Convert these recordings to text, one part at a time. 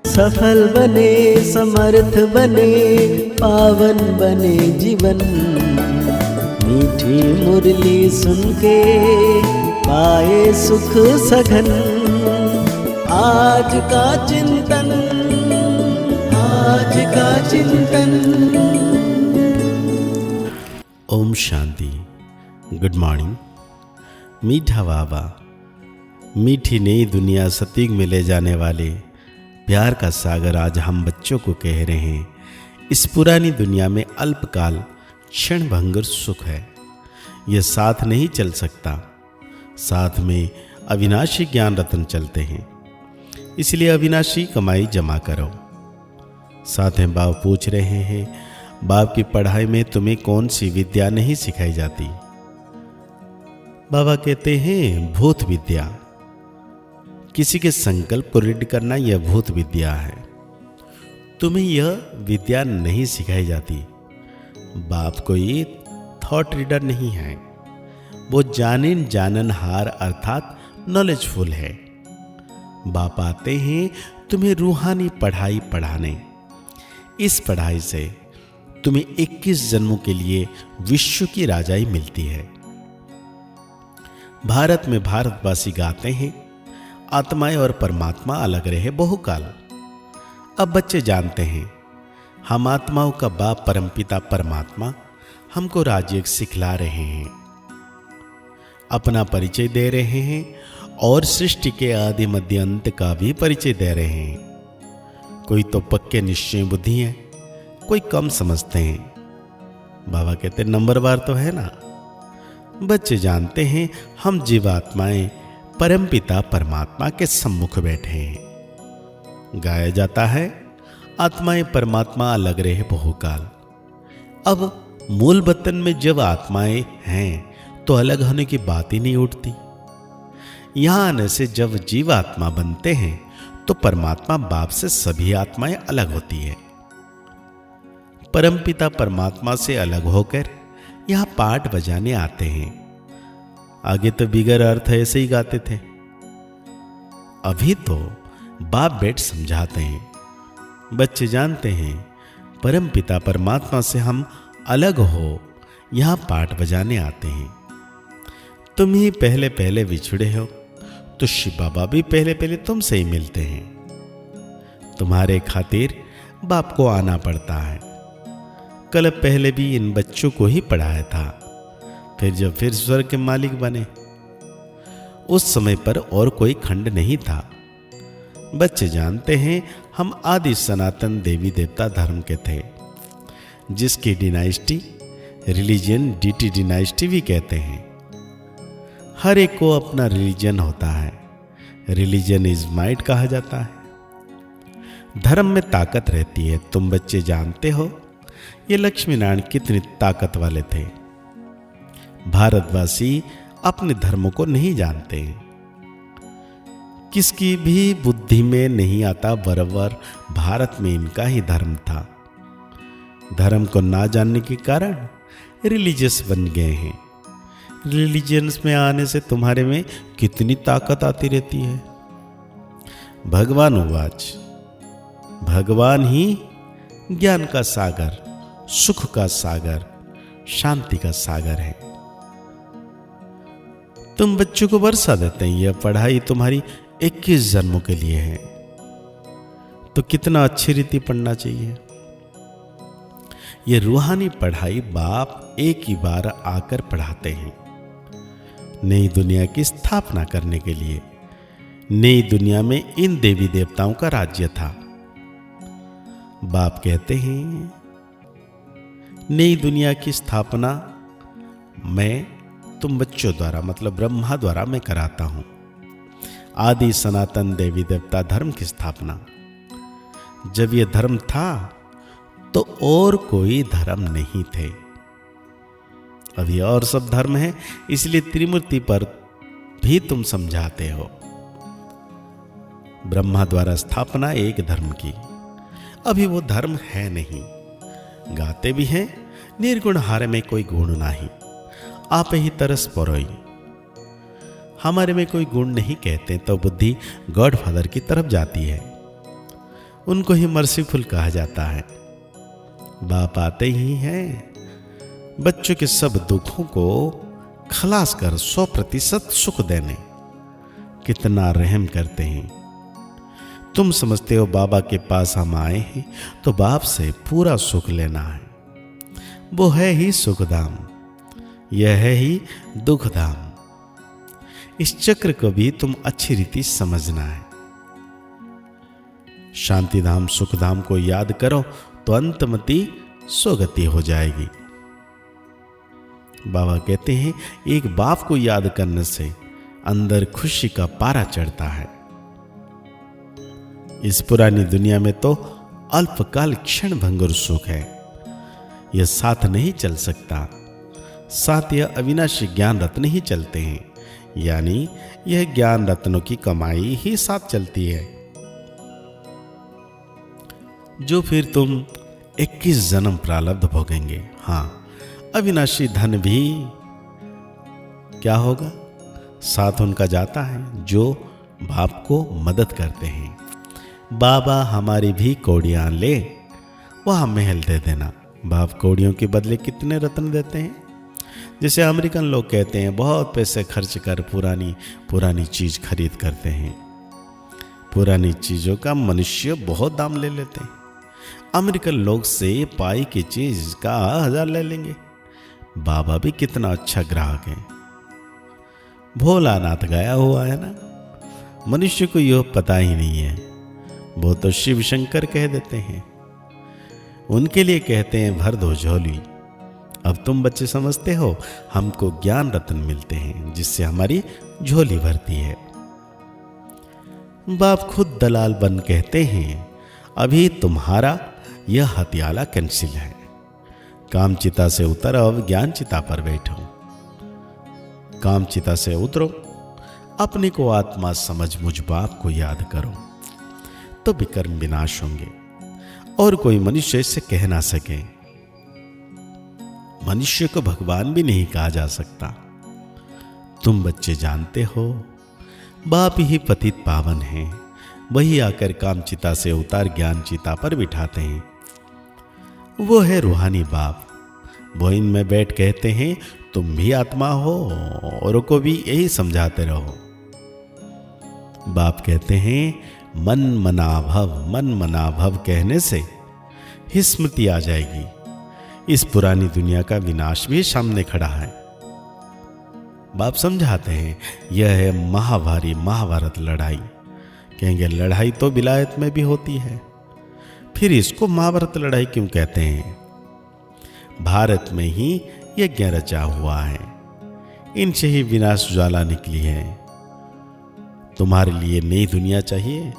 सफल बने, समर्थ बने, पावन बने जीवन। मीठी मुरली सुन के पाए सुख सघन। आज का चिंतन, आज का चिंतन। ओम शांति। Good morning. मीठा बाबा, मीठी नई दुनिया सतयुग में ले जाने वाले प्यार का सागर आज हम बच्चों को कह रहे हैं, इस पुरानी दुनिया में अल्पकाल क्षण भंगुर सुख है। यह साथ नहीं चल सकता। साथ में अविनाशी ज्ञान रत्न चलते हैं, इसलिए अविनाशी कमाई जमा करो। साथ में बाप पूछ रहे हैं, बाप की पढ़ाई में तुम्हें कौन सी विद्या नहीं सिखाई जाती? बाबा कहते हैं भूत विद्या। किसी के संकल्प को रीड करना यह भूत विद्या है। तुम्हें यह विद्या नहीं सिखाई जाती। बाप कोई थॉट रीडर नहीं है, वो जाननहार अर्थात नॉलेजफुल है। बाप आते हैं तुम्हें रूहानी पढ़ाई पढ़ाने। इस पढ़ाई से तुम्हें 21 जन्मों के लिए विश्व की राजाई मिलती है। भारत में भारतवासी गाते हैं, आत्माएं और परमात्मा अलग रहे बहुकाल। अब बच्चे जानते हैं, हम आत्माओं का बाप परमपिता परमात्मा हमको राजयोग सिखला रहे हैं, अपना परिचय दे रहे हैं और सृष्टि के आदि मध्य अंत का भी परिचय दे रहे हैं। कोई तो पक्के निश्चय बुद्धि है, कोई कम समझते हैं। बाबा कहते नंबरवार तो है ना। बच्चे जानते हैं हम जीवात्माएं परमपिता परमात्मा के सम्मुख बैठे हैं। गाया जाता है, आत्माएं परमात्मा अलग रहे बहुकाल। अब मूल वतन में जब आत्माएं हैं तो अलग होने की बात ही नहीं उठती। यहां आने से जब जीवात्मा बनते हैं तो परमात्मा बाप से सभी आत्माएं अलग होती है। परमपिता परमात्मा से अलग होकर यहां पाठ बजाने आते हैं। आगे तो बिगर अर्थ ऐसे ही गाते थे, अभी तो बाप बैठ समझाते हैं। बच्चे जानते हैं परमपिता परमात्मा से हम अलग हो यहां पाठ बजाने आते हैं। तुम ही पहले पहले बिछड़े हो तो शिव बाबा भी पहले पहले तुमसे ही मिलते हैं। तुम्हारे खातिर बाप को आना पड़ता है। कल पहले भी इन बच्चों को ही पढ़ाया था, फिर स्वर्ग के मालिक बने। उस समय पर और कोई खंड नहीं था। बच्चे जानते हैं हम आदि सनातन देवी देवता धर्म के थे, जिसकी डिनाइस्टी रिलीजन डीटी डिनाइस्टी भी कहते हैं। हर एक को अपना रिलीजन होता है। रिलीजन इज माइट कहा जाता है। धर्म में ताकत रहती है। तुम बच्चे जानते हो ये लक्ष्मी नारायण कितनी ताकत वाले थे। भारतवासी अपने धर्म को नहीं जानते। किसकी भी बुद्धि में नहीं आता बराबर भारत में इनका ही धर्म था। धर्म को ना जानने के कारण रिलीजियस बन गए हैं। रिलीजियंस में आने से तुम्हारे में कितनी ताकत आती रहती है। भगवान उवाच, भगवान ही ज्ञान का सागर, सुख का सागर, शांति का सागर है। तुम बच्चों को बरसा देते हैं। यह पढ़ाई तुम्हारी 21 जन्मों के लिए है, तो कितना अच्छी रीति पढ़ना चाहिए। यह रूहानी पढ़ाई बाप एक ही बार आकर पढ़ाते हैं, नई दुनिया की स्थापना करने के लिए। नई दुनिया में इन देवी देवताओं का राज्य था। बाप कहते हैं नई दुनिया की स्थापना मैं तुम बच्चों द्वारा मतलब ब्रह्मा द्वारा मैं कराता हूं। आदि सनातन देवी देवता धर्म की स्थापना। जब यह धर्म था तो और कोई धर्म नहीं थे। अभी और सब धर्म है, इसलिए त्रिमूर्ति पर भी तुम समझाते हो। ब्रह्मा द्वारा स्थापना एक धर्म की। अभी वो धर्म है नहीं। गाते भी हैं निर्गुण हारे में कोई गुण नहीं, आप ही तरस परोई। हमारे में कोई गुण नहीं कहते तो बुद्धि गॉड फादर की तरफ जाती है। उनको ही मर्सीफुल कहा जाता है। बाप आते ही हैं बच्चों के सब दुखों को खलास कर 100% सुख देने। कितना रहम करते हैं। तुम समझते हो बाबा के पास हम आए हैं तो बाप से पूरा सुख लेना है। वो है ही सुखधाम, यह है ही दुखधाम। इस चक्र को भी तुम अच्छी रीति समझना है। शांतिधाम सुखधाम को याद करो तो अंतमति स्वगति हो जाएगी। बाबा कहते हैं एक बाप को याद करने से अंदर खुशी का पारा चढ़ता है। इस पुरानी दुनिया में तो अल्पकाल क्षण भंगुर सुख है, यह साथ नहीं चल सकता। साथ यह अविनाशी ज्ञान रत्न ही चलते हैं, यानी यह ज्ञान रत्नों की कमाई ही साथ चलती है, जो फिर तुम 21 जन्म प्रारब्ध भोगेंगे। हाँ, अविनाशी धन भी क्या होगा, साथ उनका जाता है जो बाप को मदद करते हैं। बाबा हमारी भी कौड़ियां ले, वह महल दे देना। बाप कौड़ियों के बदले कितने रत्न देते हैं। जैसे अमेरिकन लोग कहते हैं बहुत पैसे खर्च कर पुरानी चीज खरीद करते हैं। पुरानी चीजों का मनुष्य बहुत दाम ले लेते हैं। अमेरिकन लोग से पाई की चीज का 1000 ले लेंगे। बाबा भी कितना अच्छा ग्राहक है। भोलानाथ गया हुआ है ना, मनुष्य को यह पता ही नहीं है। वो तो शिव शंकर कह देते हैं। उनके लिए कहते हैं भर दो झोली। अब तुम बच्चे समझते हो, हमको ज्ञान रत्न मिलते हैं जिससे हमारी झोली भरती है। बाप खुद दलाल बन कहते हैं अभी तुम्हारा यह हथियाला कैंसिल है। काम चिता से उतर, अब ज्ञान चिता पर बैठो। काम चिता से उतरो, अपने को आत्मा समझ मुझ बाप को याद करो, तो विकर्म विनाश होंगे और कोई मनुष्य इससे कह ना सके। मनुष्य को भगवान भी नहीं कहा जा सकता। तुम बच्चे जानते हो बाप ही पतित पावन है, वही आकर काम चिता से उतार ज्ञान चिता पर बिठाते हैं। वो है रूहानी बाप। वो इनमें बैठ कहते हैं तुम भी आत्मा हो और को भी यही समझाते रहो। बाप कहते हैं मन मना भव कहने से ही स्मृति आ जाएगी। इस पुरानी दुनिया का विनाश भी सामने खड़ा है। बाप समझाते हैं यह है महाभारत लड़ाई। कहेंगे लड़ाई तो विलायत में भी होती है, फिर इसको महाभारत लड़ाई क्यों कहते हैं? भारत में ही यज्ञ रचा हुआ है, इनसे ही विनाश ज्वाला निकली है। तुम्हारे लिए नई दुनिया चाहिए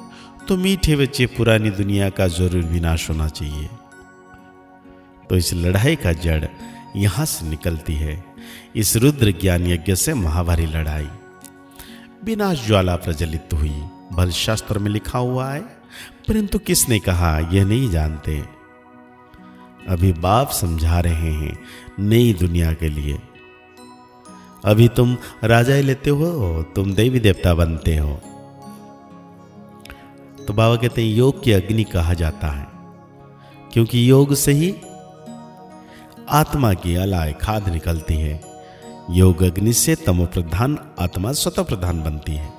तो मीठे बच्चे पुरानी दुनिया का जरूर विनाश होना चाहिए। तो इस लड़ाई का जड़ यहां से निकलती है, इस रुद्र ज्ञान यज्ञ से महाभारी लड़ाई। विनाश ज्वाला प्रज्वलित हुई, भल शास्त्र में लिखा हुआ है, परंतु किसने कहा यह नहीं जानते। अभी बाप समझा रहे हैं नई दुनिया के लिए। अभी तुम राजा लेते हो, तुम देवी देवता बनते हो। तो बाबा कहते हैं योग की अग्नि कहा जाता है, क्योंकि योग से ही आत्मा की अलाय खाद निकलती है। योग अग्नि से तमो प्रधान आत्मा स्वतः प्रधान बनती है।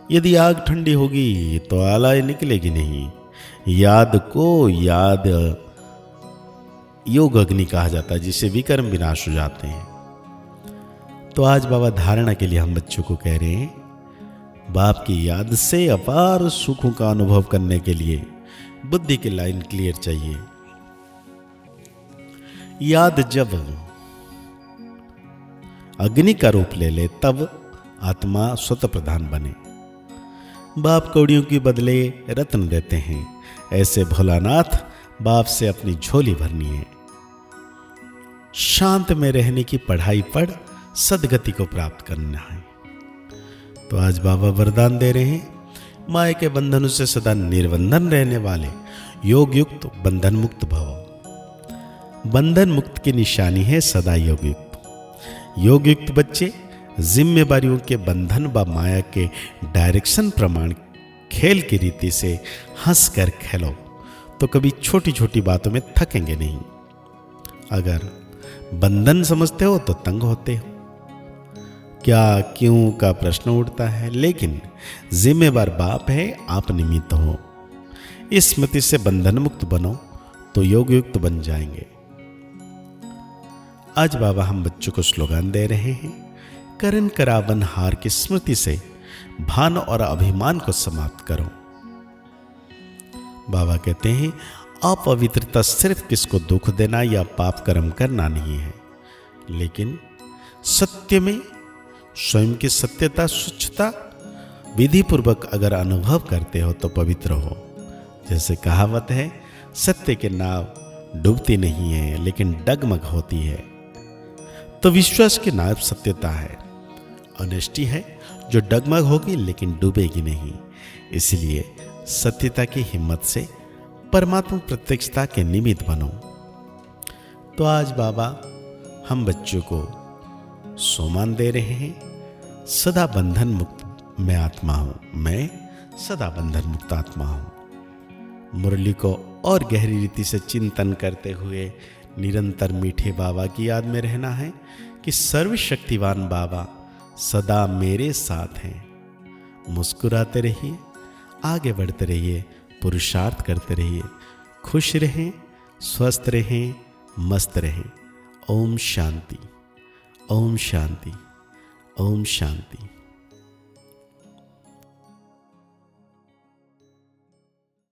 यदि आग ठंडी होगी तो आलाय निकलेगी नहीं। याद को याद योग अग्नि कहा जाता है, जिससे विकर्म विनाश हो जाते हैं। तो आज बाबा धारणा के लिए हम बच्चों को कह रहे हैं, बाप की याद से अपार सुखों का अनुभव करने के लिए बुद्धि की लाइन क्लियर चाहिए। याद जब अग्नि का रूप ले ले तब आत्मा स्वतः प्रधान बने। बाप कौड़ियों के बदले रत्न देते हैं। ऐसे भोलानाथ बाप से अपनी झोली भरनी है। शांत में रहने की पढ़ाई पढ़ सदगति को प्राप्त करना है। तो आज बाबा वरदान दे रहे हैं, माया के बंधनों से सदा निर्बंधन रहने वाले योग युक्त बंधन मुक्त भव। बंधन मुक्त की निशानी है सदा योग युक्त। योग युक्त बच्चे जिम्मेवारियों के बंधन व माया के डायरेक्शन प्रमाण खेल की रीति से हंस कर खेलो तो कभी छोटी छोटी बातों में थकेंगे नहीं। अगर बंधन समझते हो तो तंग होते हो। क्या क्यों का प्रश्न उठता है, लेकिन जिम्मेवार बाप है, आप निमित्त हो। इस स्मृति से बंधन मुक्त बनो तो योग युक्त बन जाएंगे। आज बाबा हम बच्चों को स्लोगन दे रहे हैं, करण करावन हार की स्मृति से भान और अभिमान को समाप्त करो। बाबा कहते हैं अपवित्रता सिर्फ किसको दुख देना या पाप कर्म करना नहीं है, लेकिन सत्य में स्वयं की सत्यता स्वच्छता विधि पूर्वक अगर अनुभव करते हो तो पवित्र हो। जैसे कहावत है, सत्य के नाव डूबती नहीं है लेकिन डगमग होती है। तो विश्वास की नाव सत्यता है, ऑनेस्टी है जो डगमग होगी लेकिन डूबेगी नहीं। इसलिए सत्यता की हिम्मत से परमात्मा प्रत्यक्षता के निमित्त बनो। तो आज बाबा हम बच्चों को सोमान दे रहे हैं, सदा बंधन मुक्त मैं आत्मा हूं, मैं सदा बंधन मुक्त आत्मा हूं। मुरली को और गहरी रीति से चिंतन करते हुए निरंतर मीठे बाबा की याद में रहना है कि सर्वशक्तिवान बाबा सदा मेरे साथ हैं। मुस्कुराते रहिए, आगे बढ़ते रहिए, पुरुषार्थ करते रहिए, खुश रहें, स्वस्थ रहें, मस्त रहें। ओम शांति, ओम शांति, ओम शांति।